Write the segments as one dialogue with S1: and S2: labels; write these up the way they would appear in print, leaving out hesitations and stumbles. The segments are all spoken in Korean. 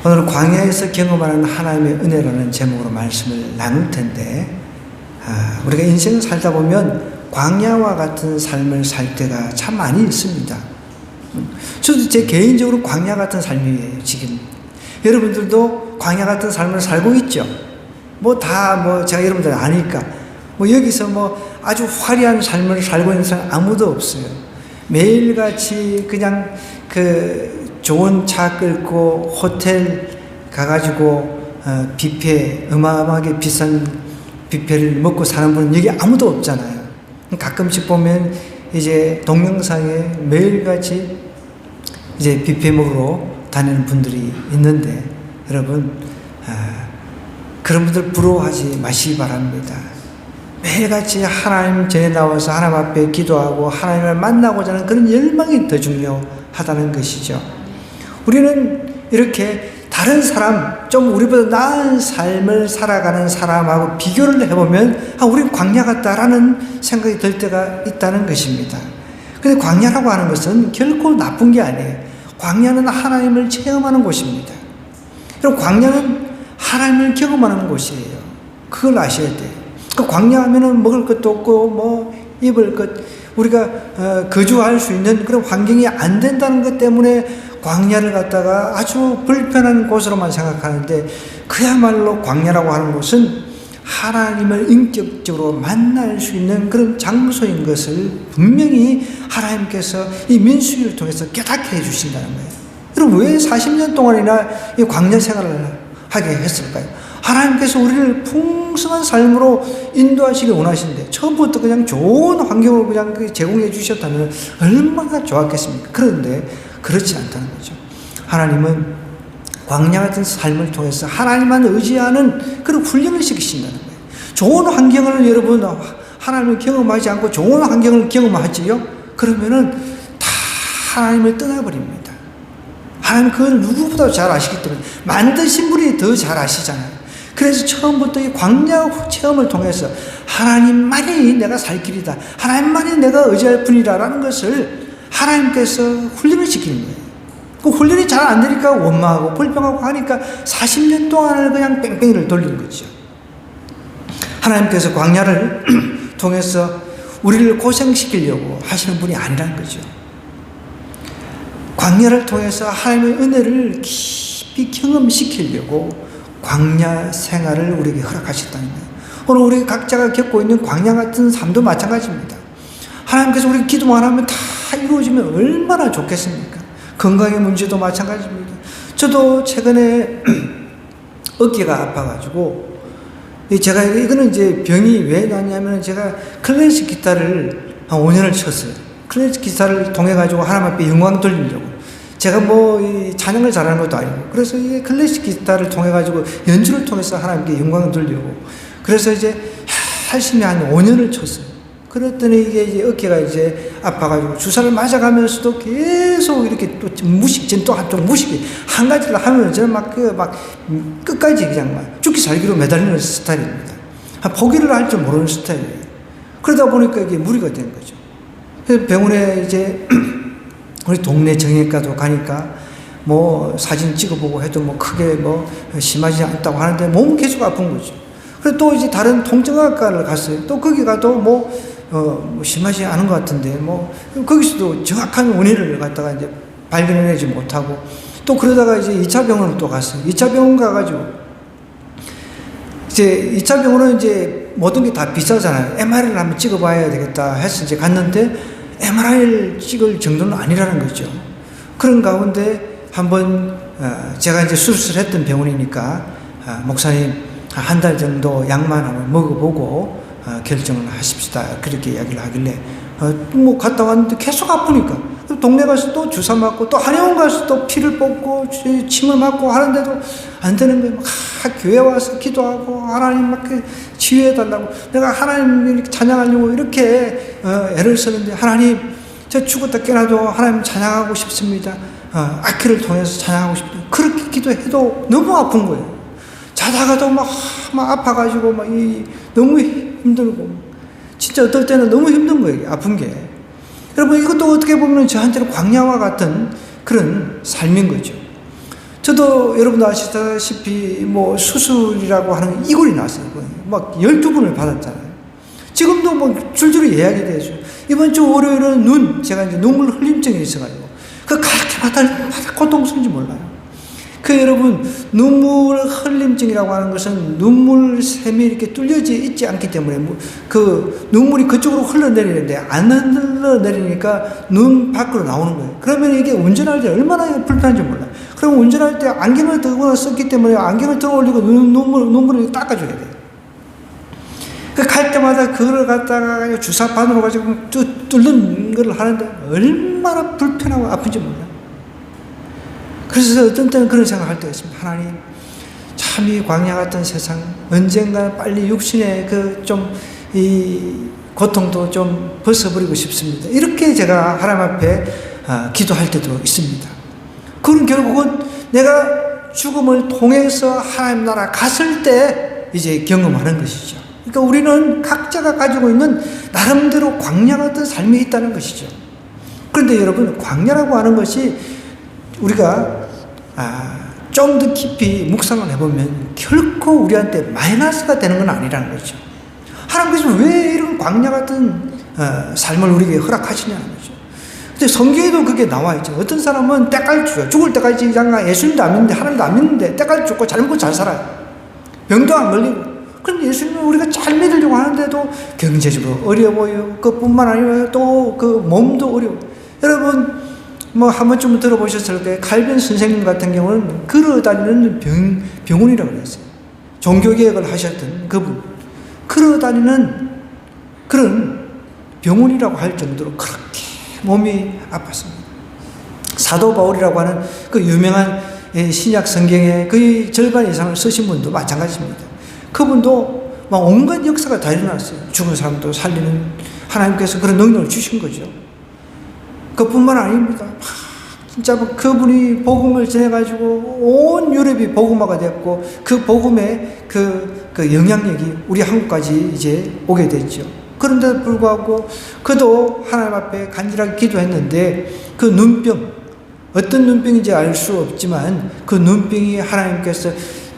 S1: 오늘 광야에서 경험하는 하나님의 은혜라는 제목으로 말씀을 나눌 텐데, 우리가 인생을 살다 보면 광야와 같은 삶을 살 때가 참 많이 있습니다. 저도 제 개인적으로 광야 같은 삶이에요, 지금. 여러분들도 광야 같은 삶을 살고 있죠? 제가 여러분들 아니까. 여기서 아주 화려한 삶을 살고 있는 사람 아무도 없어요. 매일같이 그냥 좋은 차 끌고 호텔 가가지고 뷔페, 어마어마하게 비싼 뷔페를 먹고 사는 분은 여기 아무도 없잖아요. 가끔씩 보면 이제 동영상에 매일같이 이제 뷔페 먹으러 다니는 분들이 있는데, 여러분, 그런 분들 부러워하지 마시기 바랍니다. 매일같이 하나님 전에 나와서 하나님 앞에 기도하고 하나님을 만나고자 하는 그런 열망이 더 중요하다는 것이죠. 우리는 이렇게 다른 사람, 좀 우리보다 나은 삶을 살아가는 사람하고 비교를 해보면 우린 광야 같다라는 생각이 들 때가 있다는 것입니다. 근데 광야라고 하는 것은 결코 나쁜 게 아니에요. 광야는 하나님을 체험하는 곳입니다. 그럼 광야는 하나님을 경험하는 곳이에요. 그걸 아셔야 돼요. 광야하면은 먹을 것도 없고 입을 것, 우리가 거주할 수 있는 그런 환경이 안 된다는 것 때문에 광야를 갖다가 아주 불편한 곳으로만 생각하는데, 그야말로 광야라고 하는 곳은 하나님을 인격적으로 만날 수 있는 그런 장소인 것을 분명히 하나님께서 이 민수기를 통해서 깨닫게 해주신다는 거예요. 그럼 왜 40년 동안이나 이 광야 생활을 하게 했을까요? 하나님께서 우리를 풍성한 삶으로 인도하시길 원하시는데, 처음부터 그냥 좋은 환경을 그냥 제공해 주셨다면 얼마나 좋았겠습니까? 그런데 그렇지 않다는 거죠. 하나님은 광야 같은 삶을 통해서 하나님만 의지하는 그런 훈련을 시키신다는 거예요. 좋은 환경을 여러분, 하나님을 경험하지 않고 좋은 환경을 경험하지요? 그러면은 다 하나님을 떠나버립니다. 하나님 그걸 누구보다 잘 아시기 때문에, 만드신 분이 더 잘 아시잖아요. 그래서 처음부터 이 광야 체험을 통해서 하나님만이 내가 살 길이다, 하나님만이 내가 의지할 뿐이다라는 것을 하나님께서 훈련을 시키는 거예요. 그 훈련이 잘 안 되니까 원망하고 불평하고 하니까 40년 동안을 그냥 뺑뺑이를 돌리는 거죠. 하나님께서 광야를 통해서 우리를 고생시키려고 하시는 분이 아니라는 거죠. 광야를 통해서 하나님의 은혜를 깊이 경험시키려고 광야 생활을 우리에게 허락하셨다는 거예요. 오늘 우리 각자가 겪고 있는 광야 같은 삶도 마찬가지입니다. 하나님께서 우리 기도만 하면 다 이루어지면 얼마나 좋겠습니까? 건강의 문제도 마찬가지입니다. 저도 최근에 어깨가 아파가지고, 제가 이거는 이제 병이 왜 났냐면, 제가 클래식 기타를 한 5년을 쳤어요. 클래식 기타를 통해가지고 하나님 앞에 영광 돌리려고. 제가 이 찬양을 잘하는 것도 아니고, 그래서 이 클래식 기타를 통해가지고 연주를 통해서 하나님께 영광을 돌리고, 그래서 이제 열심히 한 5년을 쳤어요. 그랬더니 이게 어깨가 이제 아파가지고 주사를 맞아가면서도 계속 이렇게 또 무식, 또 한쪽 무식이 한 가지를 하면 저는 끝까지 그냥 죽기 살기로 매달리는 스타일입니다. 포기를 할 줄 모르는 스타일이에요. 그러다 보니까 이게 무리가 된 거죠. 그래서 병원에 이제 우리 동네 정형외과도 가니까 사진 찍어보고 해도 크게 심하지 않다고 하는데 몸은 계속 아픈 거죠. 그래서 또 이제 다른 통증학과를 갔어요. 또 거기 가도 심하지 않은 것 같은데, 거기서도 정확한 원인을 갖다가 이제 발견해내지 못하고, 또 그러다가 이제 2차 병원을 또 갔어요. 2차 병원 가가지고, 이제 2차 병원은 이제 모든 게 다 비싸잖아요. MRI를 한번 찍어봐야 되겠다 해서 이제 갔는데, MRI를 찍을 정도는 아니라는 거죠. 그런 가운데 한번, 제가 이제 수술을 했던 병원이니까, 목사님, 한 달 정도 약만 한번 먹어보고 결정을 하십시다, 그렇게 이야기를 하길래 갔다 왔는데 계속 아프니까 동네 가서 또 주사 맞고, 또 한의원 가서 또 피를 뽑고 침을 맞고 하는데도 안 되는 거예요. 교회 와서 기도하고 하나님 치유해달라고, 내가 하나님 이렇게 찬양하려고 이렇게 애를 쓰는데, 하나님 저 죽었다 깨나도 하나님 찬양하고 싶습니다, 악기를 통해서 찬양하고 싶습니다, 그렇게 기도해도 너무 아픈 거예요. 자다가도 막 아파가지고 너무 힘들고, 진짜 어떨 때는 너무 힘든 거예요, 아픈 게. 여러분, 이것도 어떻게 보면 저한테는 광야와 같은 그런 삶인 거죠. 저도 여러분도 아시다시피 뭐 수술이라고 하는 이골이 났어요. 막 12번을 받았잖아요. 지금도 뭐 줄줄이 예약이 되죠. 이번 주 월요일은 제가 이제 눈물 흘림증이 있어가지고 그렇게 받아 고통스러운지 몰라요. 여러분, 눈물 흘림증이라고 하는 것은 눈물 샘이 이렇게 뚫려져 있지 않기 때문에 눈물이 그쪽으로 흘러내리는데 안 흘러내리니까 눈 밖으로 나오는 거예요. 그러면 이게 운전할 때 얼마나 불편한지 몰라요. 그럼 운전할 때 안경을 들고 썼기 때문에 안경을 들어 올리고 눈물을 닦아줘야 돼요. 갈 때마다 그걸 갖다가 주사바늘로 가지고 뚫는 걸 하는데 얼마나 불편하고 아픈지 몰라요. 그래서 어떤 때는 그런 생각할 때가 있습니다. 하나님, 참 이 광야 같은 세상, 언젠가 빨리 육신의 이 고통도 좀 벗어버리고 싶습니다. 이렇게 제가 하나님 앞에 기도할 때도 있습니다. 그건 결국은 내가 죽음을 통해서 하나님 나라 갔을 때 이제 경험하는 것이죠. 그러니까 우리는 각자가 가지고 있는 나름대로 광야 같은 삶이 있다는 것이죠. 그런데 여러분, 광야라고 하는 것이 우리가 좀 더 깊이 묵상을 해보면 결코 우리한테 마이너스가 되는 건 아니라는 거죠. 하나님께서 왜 이런 광야 같은 삶을 우리에게 허락하시냐는 거죠. 근데 성경에도 그게 나와 있죠. 어떤 사람은 때까지 죽을 때까지 예수님도 안 믿는데 하나님도 안 믿는데 때까지 죽고 잘 먹고 잘 살아요. 병도 안 걸리고. 그런데 예수님은 우리가 잘 믿으려고 하는데도 경제적으로 어려워요. 그뿐만 아니라 또 몸도 어려워요. 여러분, 한 번쯤 들어보셨을 때 칼빈 선생님 같은 경우는 걸어다니는 병원이라고 그랬어요. 종교개혁을 하셨던 그분. 걸어다니는 그런 병원이라고 할 정도로 그렇게 몸이 아팠습니다. 사도 바울이라고 하는 그 유명한 신약 성경의 거의 절반 이상을 쓰신 분도 마찬가지입니다. 그분도 막 온갖 역사가 다 일어났어요. 죽은 사람도 살리는 하나님께서 그런 능력을 주신 거죠. 그뿐만 아닙니다. 진짜 그분이 복음을 전해가지고 온 유럽이 복음화가 됐고 그 복음의 그 영향력이 우리 한국까지 이제 오게 됐죠. 그런데도 불구하고 그도 하나님 앞에 간절하게 기도했는데 그 눈병, 어떤 눈병인지 알 수 없지만 그 눈병이 하나님께서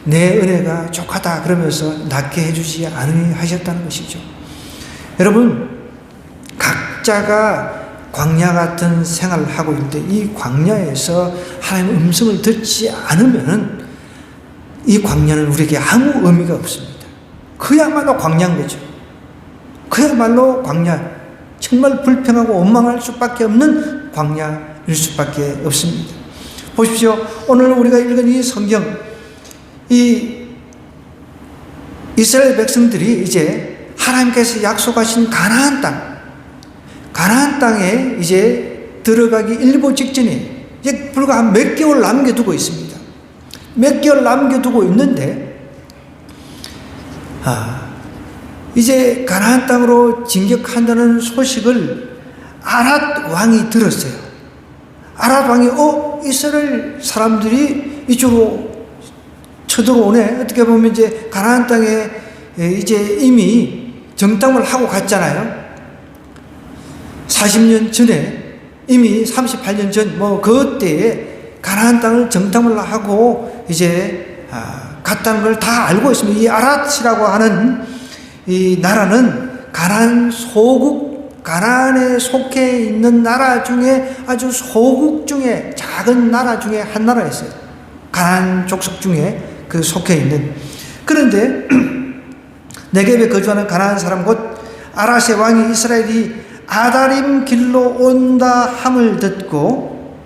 S1: 내 은혜가 족하다 그러면서 낫게 해주지 않으셨다는 것이죠. 여러분, 각자가 광야 같은 생활을 하고 있을 때 이 광야에서 하나님의 음성을 듣지 않으면 이 광야는 우리에게 아무 의미가 없습니다. 그야말로 광야인 거죠. 그야말로 광야, 정말 불평하고 원망할 수밖에 없는 광야일 수밖에 없습니다. 보십시오. 오늘 우리가 읽은 이 성경, 이 이스라엘 백성들이 이제 하나님께서 약속하신 가나안 땅에 이제 들어가기 일보 직전에 이제 불과 한 몇 개월 남겨두고 있습니다. 몇 개월 남겨두고 있는데, 이제 가나안 땅으로 진격한다는 소식을 아랏 왕이 들었어요. 아랏 왕이, 이스라엘 사람들이 이쪽으로 쳐들어오네. 어떻게 보면 이제 가나안 땅에 이제 이미 정탐을 하고 갔잖아요. 40년 전에 이미 38년 전 그때에 가나안 땅을 정탐을 하고 이제 갔다는 걸 다 알고 있습니다. 이 아랏이라고 하는 이 나라는 가나안에 속해 있는 나라 중에 아주 소국 중에 작은 나라 중에 한 나라였어요. 가나안 족속 중에 속해 있는. 그런데 네겝에 거주하는 가나안 사람 곧 아랏의 왕이 이스라엘이 아다림 길로 온다 함을 듣고,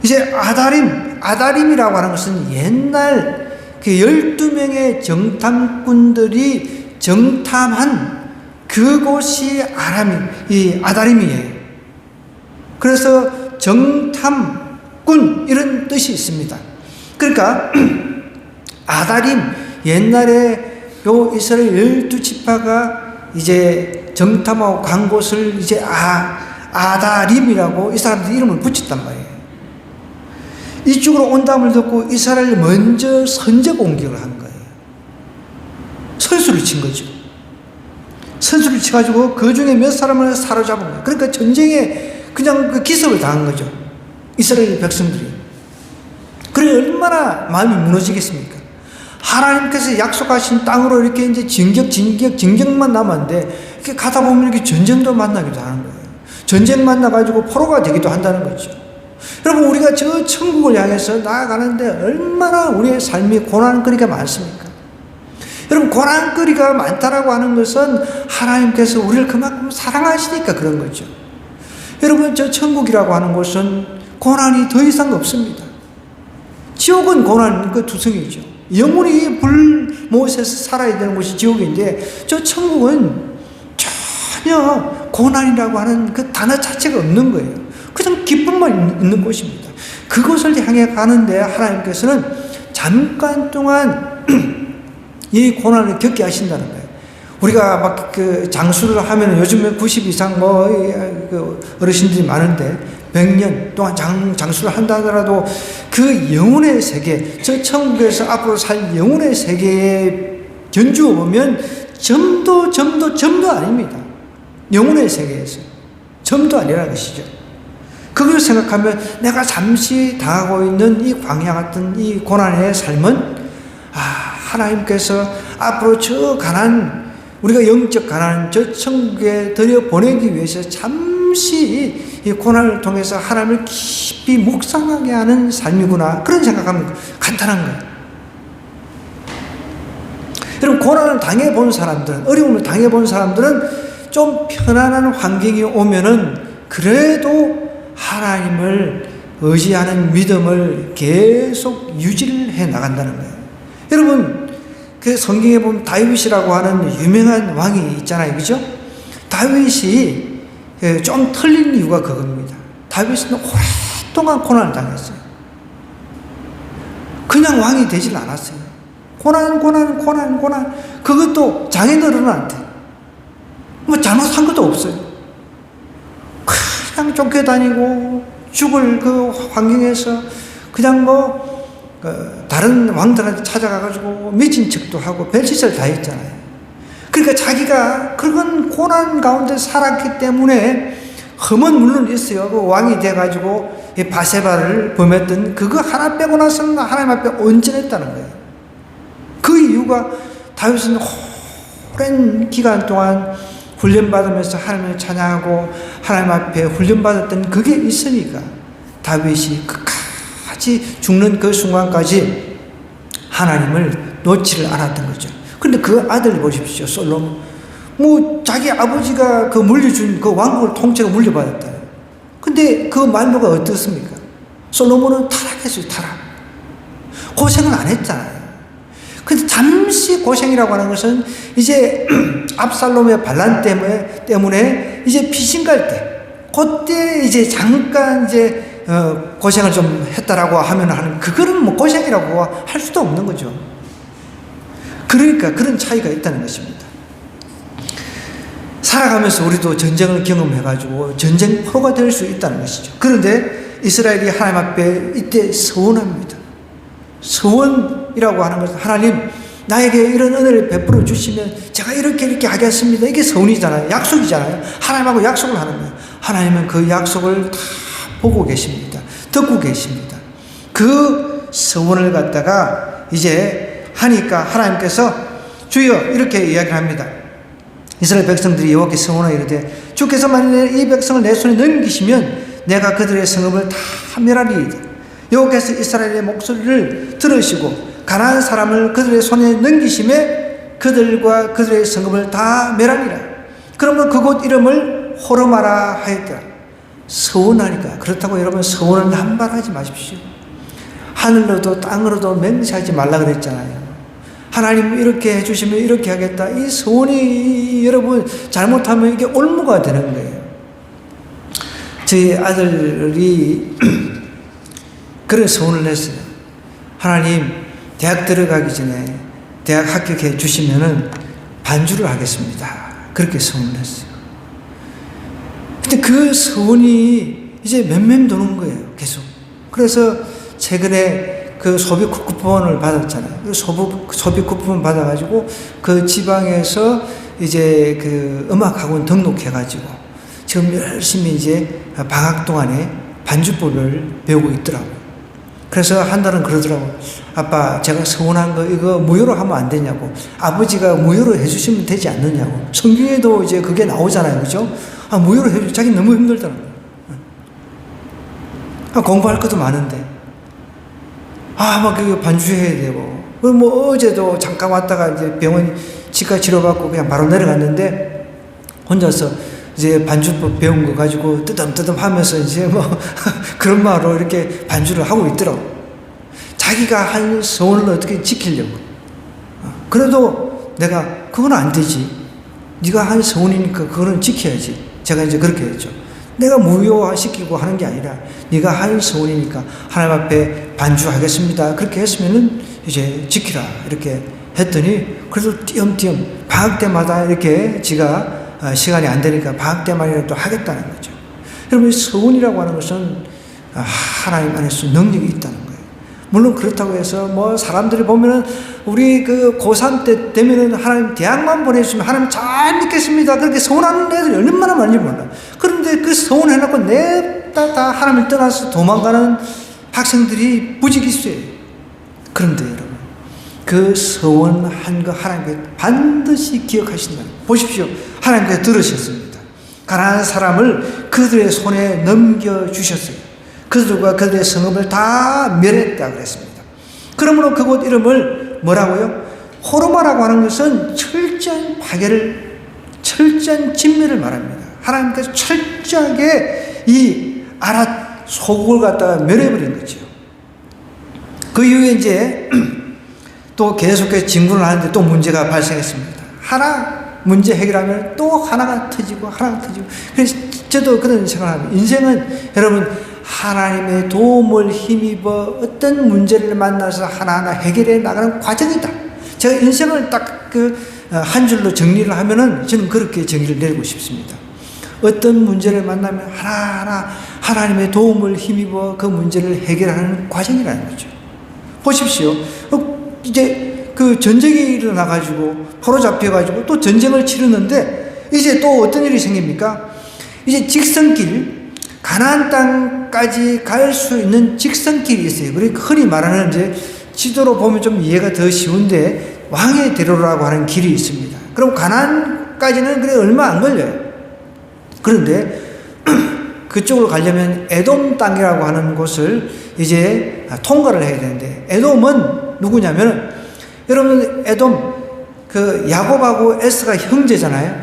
S1: 이제 아다림이라고 하는 것은 옛날 12명의 정탐꾼들이 정탐한 그곳이 아다림이에요. 그래서 정탐꾼 이런 뜻이 있습니다. 그러니까 아다림, 옛날에 요 이스라엘 12지파가 이제 정탐하고 간 곳을 이제 아다림이라고 이 사람들 이름을 붙였단 말이에요. 이쪽으로 온다음을 듣고 이스라엘이 먼저 선제 공격을 한 거예요. 선수를 친 거죠. 선수를 쳐가지고 그 중에 몇 사람을 사로잡은 거예요. 그러니까 전쟁에 그냥 기습을 당한 거죠. 이스라엘 백성들이. 그래 얼마나 마음이 무너지겠습니까? 하나님께서 약속하신 땅으로 이렇게 이제 진격만 남았는데 이렇게 가다 보면 이렇게 전쟁도 만나기도 하는 거예요. 전쟁 만나가지고 포로가 되기도 한다는 거죠. 여러분, 우리가 저 천국을 향해서 나아가는데 얼마나 우리의 삶이 고난거리가 많습니까? 여러분, 고난거리가 많다라고 하는 것은 하나님께서 우리를 그만큼 사랑하시니까 그런 거죠. 여러분, 저 천국이라고 하는 곳은 고난이 더 이상 없습니다. 지옥은 고난 그 두성이죠. 영원히 불못에서 살아야 되는 곳이 지옥인데, 저 천국은 전혀 고난이라고 하는 그 단어 자체가 없는 거예요. 그냥 기쁨만 있는 곳입니다. 그곳을 향해 가는데 하나님께서는 잠깐 동안 이 고난을 겪게 하신다는 거예요. 우리가 막 그 장수를 하면 요즘에 90 이상 그 어르신들이 많은데 100년 동안 장수를 한다 하더라도 그 영혼의 세계, 저 천국에서 앞으로 살 영혼의 세계에 견주어 보면 점도 아닙니다. 영혼의 세계에서 점도 아니라는 것이죠. 그걸 생각하면 내가 잠시 당하고 있는 이 광야 같은 이 고난의 삶은 하나님께서 앞으로 저 가난, 우리가 영적 가난 저 천국에 들여보내기 위해서 잠시 이 고난을 통해서 하나님을 깊이 묵상하게 하는 삶이구나, 그런 생각하면 간단한 거예요. 여러분, 고난을 당해본 사람들은, 어려움을 당해본 사람들은 좀 편안한 환경이 오면은 그래도 하나님을 의지하는 믿음을 계속 유지를 해 나간다는 거예요. 여러분, 그 성경에 보면 다윗이라고 하는 유명한 왕이 있잖아요. 그죠? 다윗이 좀 틀린 이유가 그겁니다. 다윗은 오랫동안 고난을 당했어요. 그냥 왕이 되질 않았어요. 고난. 그것도 장인어른한테. 뭐 잘못한 것도 없어요. 그냥 쫓겨다니고 죽을 그 환경에서 그냥 다른 왕들한테 찾아가가지고 미친 척도 하고 별짓을 다 했잖아요. 그러니까 자기가 그런 고난 가운데 살았기 때문에 흠은 물론 있어요. 그 왕이 돼가지고 바세바를 범했던 그거 하나 빼고 나서는 하나님 앞에 온전했다는 거예요. 그 이유가 다윗은 오랜 기간 동안 훈련받으면서 하나님을 찬양하고 하나님 앞에 훈련받았던 그게 있으니까 다윗이 끝까지 죽는 그 순간까지 하나님을 놓지를 않았던 거죠. 그런데 그 아들 보십시오, 솔로몬. 자기 아버지가 그 물려준 그 왕국을 통째로 물려받았다. 근데 그 말로가 어떻습니까? 솔로몬은 타락했어요, 타락. 고생은 안 했잖아요. 근데 잠시 고생이라고 하는 것은 이제 압살롬의 반란 때문에 이제 피신갈 때, 그때 이제 잠깐 이제 고생을 좀 했다라고 하는 그거는 고생이라고 할 수도 없는 거죠. 그러니까 그런 차이가 있다는 것입니다. 살아가면서 우리도 전쟁을 경험해가지고 전쟁 포로가 될 수 있다는 것이죠. 그런데 이스라엘이 하나님 앞에 이때 서원합니다. 서원이라고 하는 것은 하나님, 나에게 이런 은혜를 베풀어 주시면 제가 이렇게 하겠습니다. 이게 서원이잖아요. 약속이잖아요. 하나님하고 약속을 하는 거예요. 하나님은 그 약속을 다 보고 계십니다. 듣고 계십니다. 그 서원을 갖다가 이제 하니까 하나님께서 주여 이렇게 이야기를 합니다. 이스라엘 백성들이 여호와께 서원하여 이르되 주께서 만일 이 백성을 내 손에 넘기시면 내가 그들의 성읍을 다 멸하리이다. 여호와께서 이스라엘의 목소리를 들으시고 가나안 사람을 그들의 손에 넘기심에 그들과 그들의 성읍을 다 멸하리라. 그러면 그곳 이름을 호르마라 하였더라. 서원하니까. 그렇다고 여러분 서원을 남발하지 마십시오. 하늘로도 땅으로도 맹세하지 말라 그랬잖아요. 하나님 이렇게 해주시면 이렇게 하겠다. 이 서원이 여러분 잘못하면 이게 올무가 되는 거예요. 저희 아들이 그런 서원을 했어요. 하나님, 대학 들어가기 전에 대학 합격해 주시면은 반주를 하겠습니다. 그렇게 서원을 했어요. 근데 그 서원이 이제 맴맴 도는 거예요. 계속. 그래서 최근에 그 소비 쿠폰을 받았잖아요. 그 소비 쿠폰 받아가지고 그 지방에서 이제 그 음악학원 등록해가지고 지금 열심히 이제 방학 동안에 반주법을 배우고 있더라고요. 그래서 한 달은 그러더라고. 아빠, 제가 서운한 거 이거 무효로 하면 안 되냐고. 아버지가 무효로 해주시면 되지 않느냐고. 성경에도 이제 그게 나오잖아요. 그죠? 아, 무효로 해주, 자기 너무 힘들다는 거예요. 아, 공부할 것도 많은데. 아, 막 그 반주해야 되고. 뭐 어제도 잠깐 왔다가 이제 병원 치과 치료받고 그냥 바로 내려갔는데 혼자서 이제 반주법 배운 거 가지고 뜨듬뜨듬 하면서 이제 뭐 그런 말로 이렇게 반주를 하고 있더라고. 자기가 한 소원을 어떻게 지키려고. 그래도 내가 그건 안 되지. 네가 한 소원이니까 그거는 지켜야지. 제가 이제 그렇게 했죠. 내가 무효화시키고 하는 게 아니라 네가 한 소원이니까 하나님 앞에 반주하겠습니다. 그렇게 했으면은 이제 지키라 이렇게 했더니 그래도 띄엄띄엄 방학 때마다 이렇게 지가 시간이 안 되니까 방학 때만이라도 하겠다는 거죠. 여러분, 서운이라고 하는 것은 하나님 안에서 능력이 있다는 거예요. 물론 그렇다고 해서 뭐 사람들이 보면은 우리 그 고3 때 되면은 하나님 대학만 보내주시면 하나님 잘 믿겠습니다. 그렇게 서운하는 애들이 얼마나 많은지 몰라. 그런데 그 서운해놓고 냅다 다 하나님을 떠나서 도망가는 학생들이 부지기수예요. 그런데 여러분, 그 서원한 거 하나님께 반드시 기억하신다. 보십시오. 하나님께서 들으셨습니다. 가난한 사람을 그들의 손에 넘겨주셨어요. 그들과 그들의 성읍을 다 멸했다 그랬습니다. 그러므로 그곳 이름을 뭐라고요? 호르마라고 하는 것은 철저한 파괴를, 철저한 진멸을 말합니다. 하나님께서 철저하게 이 아랏 소국을 갖다가 멸해버린 거죠. 그 이후에 이제 또 계속해서 진군을 하는데 또 문제가 발생했습니다. 하나 문제 해결하면 또 하나가 터지고 하나가 터지고. 그래서 저도 그런 생각을 합니다. 인생은 여러분 하나님의 도움을 힘입어 어떤 문제를 만나서 하나하나 해결해 나가는 과정이다. 제가 인생을 딱 한 줄로 정리를 하면은 저는 그렇게 정의를 내리고 싶습니다. 어떤 문제를 만나면 하나하나 하나님의 도움을 힘입어 그 문제를 해결하는 과정이라는 거죠. 보십시오. 이제 그 전쟁이 일어나가지고 포로 잡혀가지고 또 전쟁을 치르는데 이제 또 어떤 일이 생깁니까? 이제 직선길, 가나안 땅까지 갈 수 있는 직선길이 있어요. 그러니까 흔히 말하는 이제 지도로 보면 좀 이해가 더 쉬운데 왕의 대로라고 하는 길이 있습니다. 그럼 가나안까지는 그래 얼마 안 걸려요. 그런데 그쪽으로 가려면 에돔 땅이라고 하는 곳을 이제 통과를 해야 되는데, 에돔은 누구냐면 여러분 에돔 그 야곱하고 에스가 형제잖아요.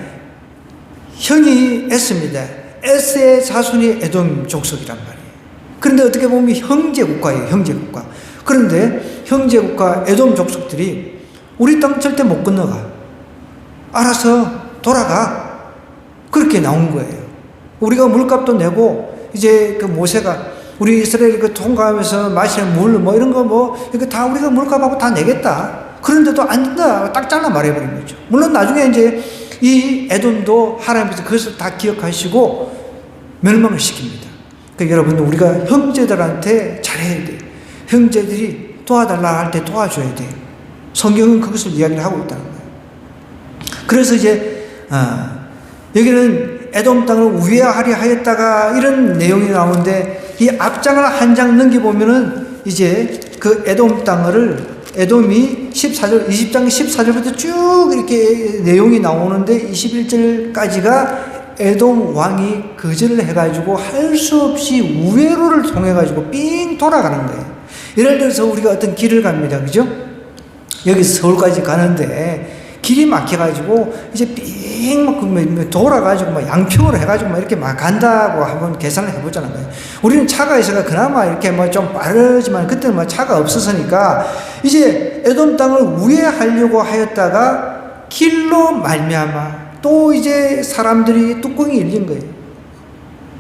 S1: 형이 에스입니다. 에스의 자손이 에돔 족속이란 말이에요. 그런데 어떻게 보면 형제국가예요. 형제국가. 그런데 형제국가 에돔 족속들이 우리 땅 절대 못 건너가. 알아서 돌아가. 그렇게 나온 거예요. 우리가 물값도 내고 이제 그 모세가 우리 이스라엘 그 통과하면서 마시는 물 뭐 이런 거 뭐 이거 다 우리가 물값하고 다 내겠다. 그런데도 안 된다. 딱 잘라 말해버린 거죠. 물론 나중에 이제 이 에돔도 하나님께서 그것을 다 기억하시고 멸망을 시킵니다. 그러니까 여러분 우리가 형제들한테 잘해야 돼. 형제들이 도와달라 할 때 도와줘야 돼. 성경은 그것을 이야기를 하고 있다는 거예요. 그래서 이제 여기는 에돔 땅을 우회하려 하였다가 이런 내용이 나오는데 이 앞장을 한 장 넘겨보면은 이제 그 에돔 땅을 에돔이 14절, 20장 14절부터 쭉 이렇게 내용이 나오는데 21절까지가 에돔 왕이 거절을 해가지고 할 수 없이 우회로를 통해가지고 삥 돌아가는 거예요. 예를 들어서 우리가 어떤 길을 갑니다. 그죠? 여기 서울까지 가는데 길이 막혀가지고 이제 삥 막 돌아가지고 막 양평으로 해가지고 막 이렇게 막 간다고 한번 계산을 해보자는 거예요. 우리는 차가 있어가 그나마 이렇게 뭐 좀 빠르지만 그때는 뭐 차가 없었으니까 이제 에돔 땅을 우회하려고 하였다가 길로 말미암아 또 이제 사람들이 뚜껑이 열린 거예요.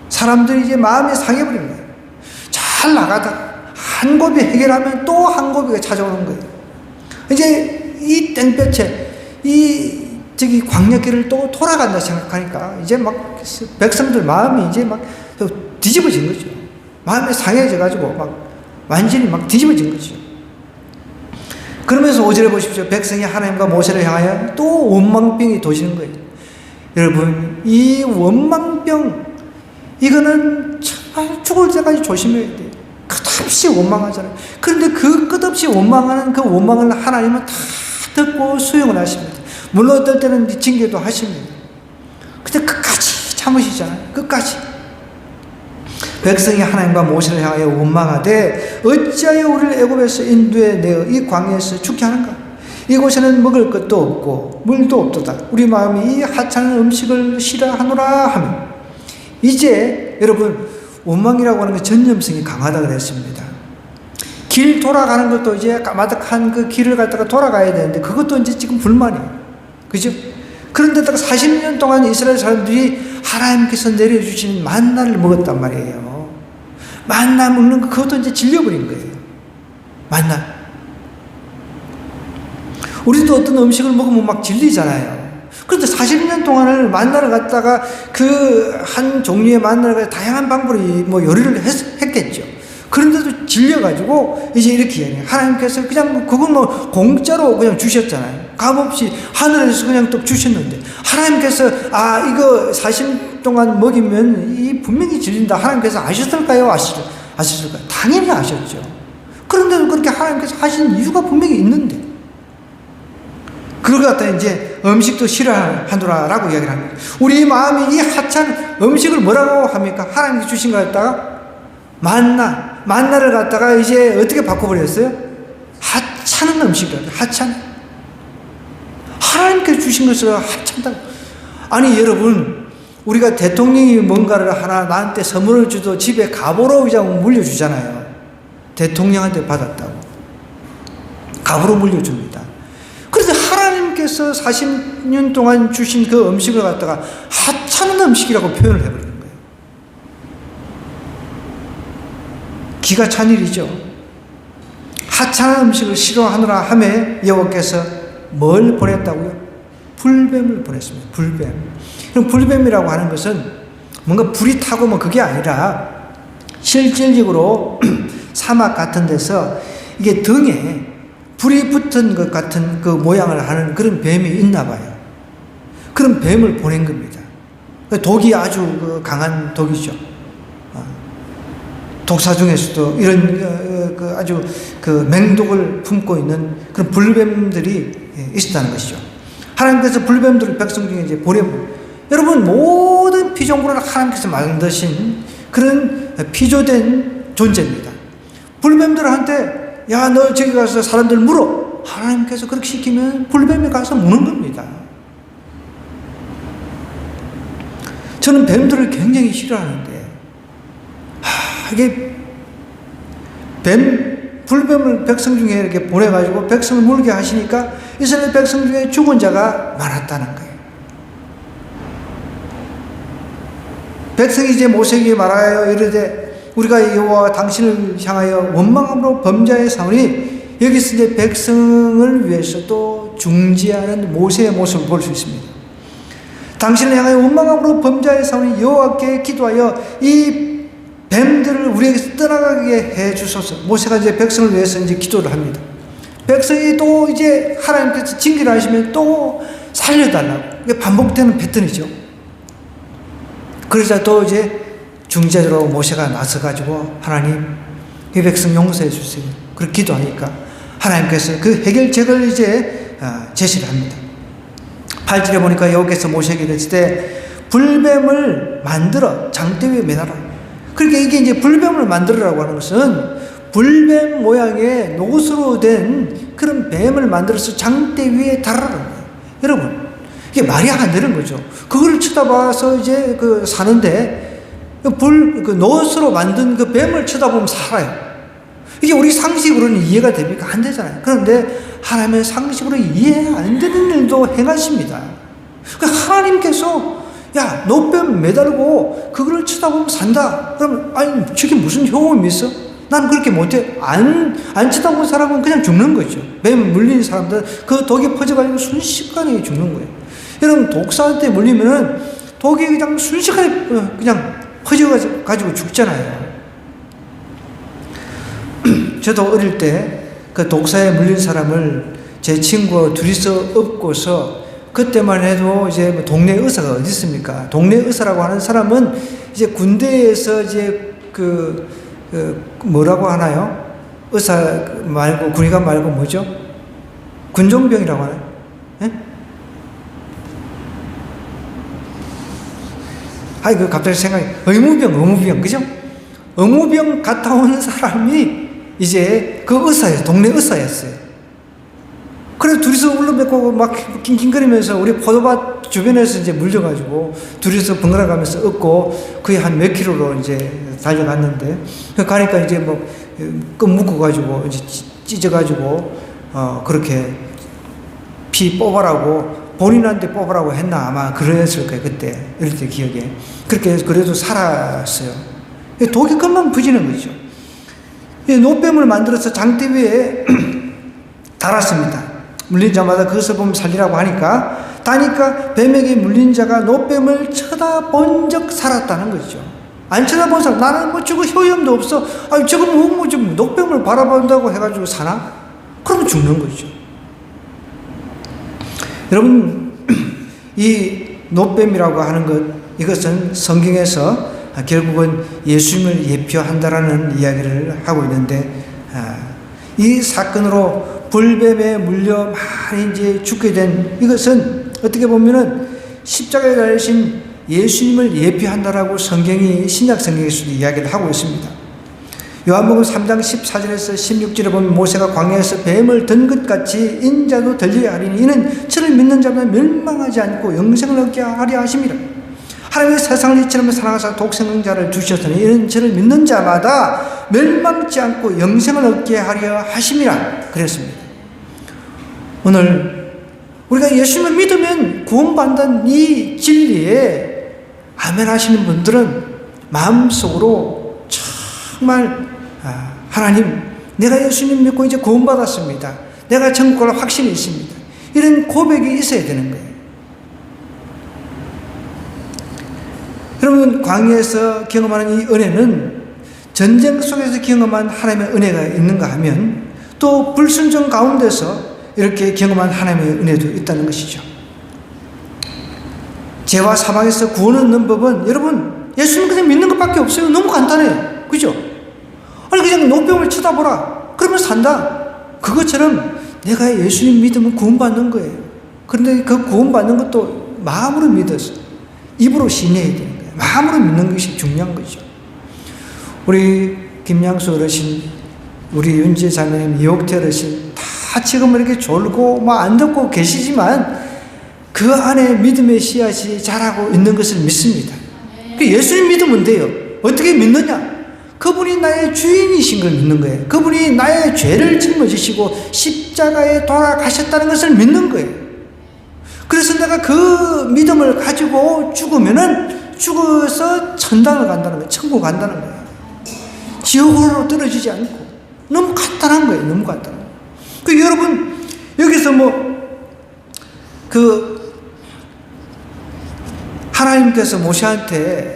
S1: 사람들이 이제 마음이 상해버린 거예요. 잘 나가다 한 고비 해결하면 또 한 고비가 찾아오는 거예요. 이제 이 땡볕에 저기 광야길을 또 돌아간다 생각하니까 이제 막 백성들 마음이 이제 막 뒤집어진 거죠. 마음이 상해져가지고 막 완전히 막 뒤집어진 거죠. 그러면서 5절에 보십시오. 백성이 하나님과 모세를 향하여 또 원망병이 도시는 거예요. 여러분, 이 원망병, 이거는 정말 죽을 때까지 조심해야 돼요. 끝없이 원망하잖아요. 그런데 그 끝없이 원망하는 그 원망을 하나님은 다 듣고 수용을 하십니다. 물론 어떨 때는 징계도 하십니다. 근데 끝까지 참으시잖아요. 끝까지. 백성이 하나님과 모세를 향하여 원망하되 어찌하여 우리를 애굽에서 인도해 내어 이 광야에서 죽게 하는가? 이곳에는 먹을 것도 없고 물도 없도다. 우리 마음이 이 하찮은 음식을 싫어하노라 하며. 이제 여러분, 원망이라고 하는 게 전념성이 강하다 그랬습니다. 길 돌아가는 것도 이제 까마득한 그 길을 갖다가 돌아가야 되는데 그것도 이제 지금 불만이에요. 그죠? 그런데다가 40년 동안 이스라엘 사람들이 하나님께서 내려주신 만나를 먹었단 말이에요. 만나 먹는 거 그것도 이제 질려버린 거예요. 만나. 우리도 어떤 음식을 먹으면 막 질리잖아요. 그런데 40년 동안을 만나를 갖다가 그 한 종류의 만나를 다양한 방법으로 뭐 요리를 했겠죠. 그런데도 질려가지고 이제 이렇게 얘기해요. 하나님께서 그냥 그건 뭐 공짜로 그냥 주셨잖아요. 값없이 하늘에서 그냥 또 주셨는데 하나님께서 이거 40년 동안 먹이면 이 분명히 질린다. 하나님께서 아셨을까요? 아셨을까요? 당연히 아셨죠. 그런데도 그렇게 하나님께서 하신 이유가 분명히 있는데 그걸 갖다 이제 음식도 싫어하노라라고 이야기를 합니다. 우리 마음이 이 하찮은 음식을 뭐라고 합니까? 하나님께 주신 거 갖다가 만나를 갖다가 이제 어떻게 바꿔버렸어요? 하찮은 음식이라고. 하찮은. 하나님께 주신 것을 하찮다고. 아니 여러분, 우리가 대통령이 뭔가를 하나 나한테 선물을 주도 집에 갑오로 그냥 물려주잖아요. 대통령한테 받았다고 갑오로 물려줍니다. 그래서 하나님께서 40년 동안 주신 그 음식을 갖다가 하찮은 음식이라고 표현을 해버리는 거예요. 기가 찬 일이죠. 하찮은 음식을 싫어하느라 하매 여호와께서 뭘 보냈다고요? 불뱀을 보냈습니다. 불뱀. 그럼 불뱀이라고 하는 것은 뭔가 불이 타고 뭐 그게 아니라 실질적으로 사막 같은 데서 이게 등에 불이 붙은 것 같은 그 모양을 하는 그런 뱀이 있나 봐요. 그런 뱀을 보낸 겁니다. 독이 아주 강한 독이죠. 독사 중에서도 이런 아주 맹독을 품고 있는 그런 불뱀들이 있었다는 것이죠. 하나님께서 불뱀들을 백성 중에 이제 보내고, 여러분 모든 피조물은 하나님께서 만드신 그런 피조된 존재입니다. 불뱀들한테 야, 너 저기 가서 사람들 물어. 하나님께서 그렇게 시키면 불뱀이 가서 무는 겁니다. 저는 뱀들을 굉장히 싫어하는데, 이게 불뱀을 백성 중에 이렇게 보내가지고 백성을 물게 하시니까 이스라엘 백성 중에 죽은 자가 많았다는 거예요. 백성이 이제 모세에게 말하여 이르되 우리가 여호와 당신을 향하여 원망함으로 범죄하였사오니, 여기서 이제 백성을 위해서 또 중지하는 모세의 모습을 볼 수 있습니다. 당신을 향하여 원망함으로 범죄하였사오니 여호와께 기도하여 이 뱀들을 우리에게서 떠나가게 해 주소서. 모세가 이제 백성을 위해서 이제 기도를 합니다. 백성이 또 이제 하나님께서 징계를 하시면 또 살려달라고. 이게 반복되는 패턴이죠. 그러자 또 이제 중재자로 모세가 나서가지고 하나님, 이 백성 용서해 주세요. 그렇게 기도하니까 하나님께서 그 해결책을 이제 제시를 합니다. 8절에 보니까 여호와께서 모세에게 이르시되 불뱀을 만들어 장대 위에 매달아. 그러니까 이게 이제 불뱀을 만들으라고 하는 것은 불뱀 모양의 노수로 된 그런 뱀을 만들어서 장대 위에 달아라는 거예요. 여러분, 이게 말이 안 되는 거죠. 그거를 쳐다봐서 이제 사는데 노수로 만든 그 뱀을 쳐다보면 살아요. 이게 우리 상식으로는 이해가 됩니까? 안 되잖아요. 그런데 하나님의 상식으로 이해 안 되는 일도 행하십니다. 하나님께서 야, 노뱀 매달고 그거를 쳐다보면 산다. 그러면 아니 저게 무슨 효험이 있어? 난 그렇게 못해. 안 쳐다본 사람은 그냥 죽는 거죠. 뱀 물린 사람들 그 독이 퍼져가지고 순식간에 죽는 거예요. 여러분, 독사한테 물리면은 독이 그냥 순식간에 그냥 퍼져가지고 죽잖아요. 저도 어릴 때 그 독사에 물린 사람을 제 친구와 둘이서 업고서, 그때만 해도 이제 동네 의사가 어디 있습니까? 동네 의사라고 하는 사람은 이제 군대에서 이제 뭐라고 하나요? 의사 말고, 군의관 말고 뭐죠? 군종병이라고 하나요? 예? 갑자기 생각이, 의무병, 그죠? 의무병 갔다 온 사람이 이제 그 의사였어요. 동네 의사였어요. 그래서 둘이서 울렁맥고 막 낑낑거리면서 우리 포도밭 주변에서 이제 물려가지고 둘이서 번갈아 가면서 얻고 거의 한 몇 킬로로 이제 달려갔는데, 가니까 이제 뭐, 끈 묶어가지고 이제 찢어가지고, 그렇게 피 뽑아라고, 본인한테 뽑으라고 했나 아마 그랬을 거예요. 그때, 이럴 때 기억에. 그렇게 그래도 살았어요. 독이 금방 퍼지는 거죠. 노뱀을 만들어서 장대 위에 달았습니다. 물린 자마다 그것을 보면 살리라고 하니까, 다니까 뱀에게 물린 자가 노뱀을 쳐다본 적 살았다는 거죠. 안 쳐다본 사람, 나는 뭐 저거 효염도 없어. 저거 뭐 좀 노뱀을 바라본다고 해가지고 사나? 그러면 죽는 거죠. 여러분, 이 노뱀이라고 하는 것, 이것은 성경에서 결국은 예수님을 예표한다라는 이야기를 하고 있는데, 이 사건으로 불뱀에 물려 많이 이제 죽게 된 이것은 어떻게 보면은 십자가에 달리신 예수님을 예표한다라고 성경이, 신약 성경에서도 이야기를 하고 있습니다. 요한복음 3장 14절에서 16절에 보면 모세가 광야에서 뱀을 든 것 같이 인자도 들리게 하리니 이는 저를 믿는 자마다 멸망하지 않고 영생을 얻게 하려 하심이라. 하나님의 세상을 이처럼 사랑하사 독생자를 주셨으니 이는 저를 믿는 자마다 멸망치 않고 영생을 얻게 하려 하심이라 그랬습니다. 오늘 우리가 예수님을 믿으면 구원받는 이 진리에 아멘 하시는 분들은 마음속으로 정말 하나님, 내가 예수님 믿고 이제 구원받았습니다. 내가 천국 갈 확신이 있습니다. 이런 고백이 있어야 되는 거예요. 여러분, 광야에서 경험하는 이 은혜는 전쟁 속에서 경험한 하나님의 은혜가 있는가 하면 또 불순종 가운데서 이렇게 경험한 하나님의 은혜도 있다는 것이죠. 죄와 사망에서 구원 얻는 법은 여러분, 예수님 그냥 믿는 것밖에 없어요. 너무 간단해요. 그죠? 아니, 그냥 노병을 쳐다보라. 그러면 산다. 그것처럼 내가 예수님 믿으면 구원받는 거예요. 그런데 그 구원받는 것도 마음으로 믿어서 입으로 신뢰해야 되는 거예요. 마음으로 믿는 것이 중요한 거죠. 우리 김양수 어르신, 우리 윤지 자매님, 이옥태 어르신 다 지금 이렇게 졸고 뭐 안 듣고 계시지만 그 안에 믿음의 씨앗이 자라고 있는 것을 믿습니다. 예수님 믿으면 돼요. 어떻게 믿느냐? 그분이 나의 주인이신 걸 믿는 거예요. 그분이 나의 죄를 짊어지시고 십자가에 돌아가셨다는 것을 믿는 거예요. 그래서 내가 그 믿음을 가지고 죽어서 천당을 간다는 거예요. 천국 간다는 거예요. 지옥으로 떨어지지 않고. 너무 간단한 거예요. 너무 간단한 거예요. 여러분, 여기서 하나님께서 모세한테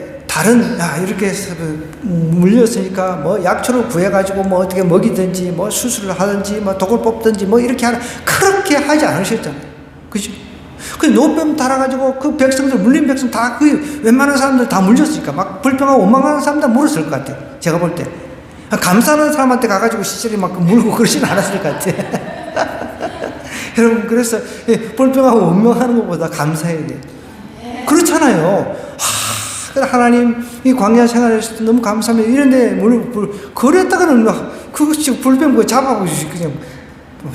S1: 이렇게 해서 물렸으니까 뭐 약초를 구해가지고 뭐 어떻게 먹이든지 뭐 수술을 하든지 뭐 독을 뽑든지 뭐 이렇게 그렇게 하지 않으셨잖아요. 그죠? 그 노뱀 달아가지고 그 백성들, 물린 백성 다, 웬만한 사람들 다 물렸으니까 막 불평하고 원망하는 사람 다 물었을 것 같아요. 제가 볼 때. 감사하는 사람한테 가가지고 시절이 막 물고 그러진 않았을 것 같아요. 여러분, 그래서 불평하고 원망하는 것보다 감사해야 돼요. 그렇잖아요. 하나님, 이 광야 생활에서 너무 감사합니다. 이런데, 그랬다가는 불병 잡아가지고 그냥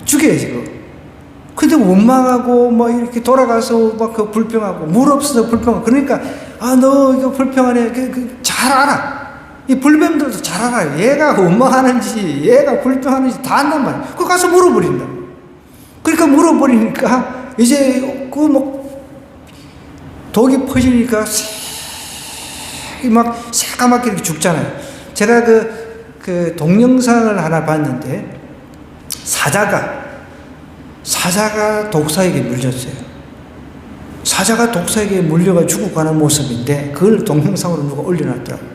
S1: 죽여야지, 그거. 근데 원망하고, 이렇게 돌아가서 그 불평하고, 물 없어서 불평하고. 그러니까, 너 이거 불평하네. 잘 알아. 이 불뱀들도 잘 알아요. 얘가 원망하는지, 얘가 불평하는지 다 안단 말이에요. 그거 가서 물어버린다. 그러니까 물어버리니까, 이제, 독이 퍼지니까, 막 새까맣게 이렇게 죽잖아요. 제가 그 동영상을 하나 봤는데, 사자가 독사에게 물렸어요. 사자가 독사에게 물려가 죽어가는 모습인데, 그걸 동영상으로 누가 올려놨더라고요.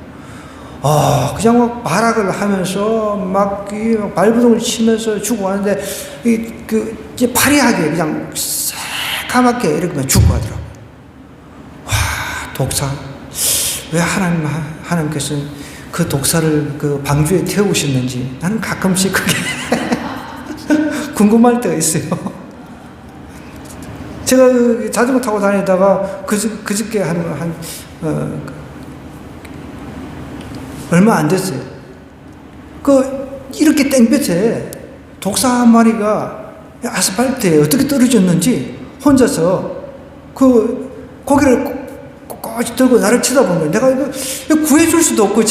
S1: 그냥 막 발악을 하면서, 발부동을 치면서 죽어가는데, 이제 파리하게 그냥 새까맣게 이렇게 죽어가더라고요. 독사. 왜 하나님께서는 그 독사를 그 방주에 태우셨는지 나는 가끔씩 그게 궁금할 때가 있어요. 제가 자전거 타고 다니다가 그저께 얼마 안 됐어요. 이렇게 땡볕에 독사 한 마리가 아스팔트에 어떻게 떨어졌는지 혼자서 고개를 꼬꼬지 들고 나를 쳐다보는 거예요. 내가 이거 구해줄 수도 없고,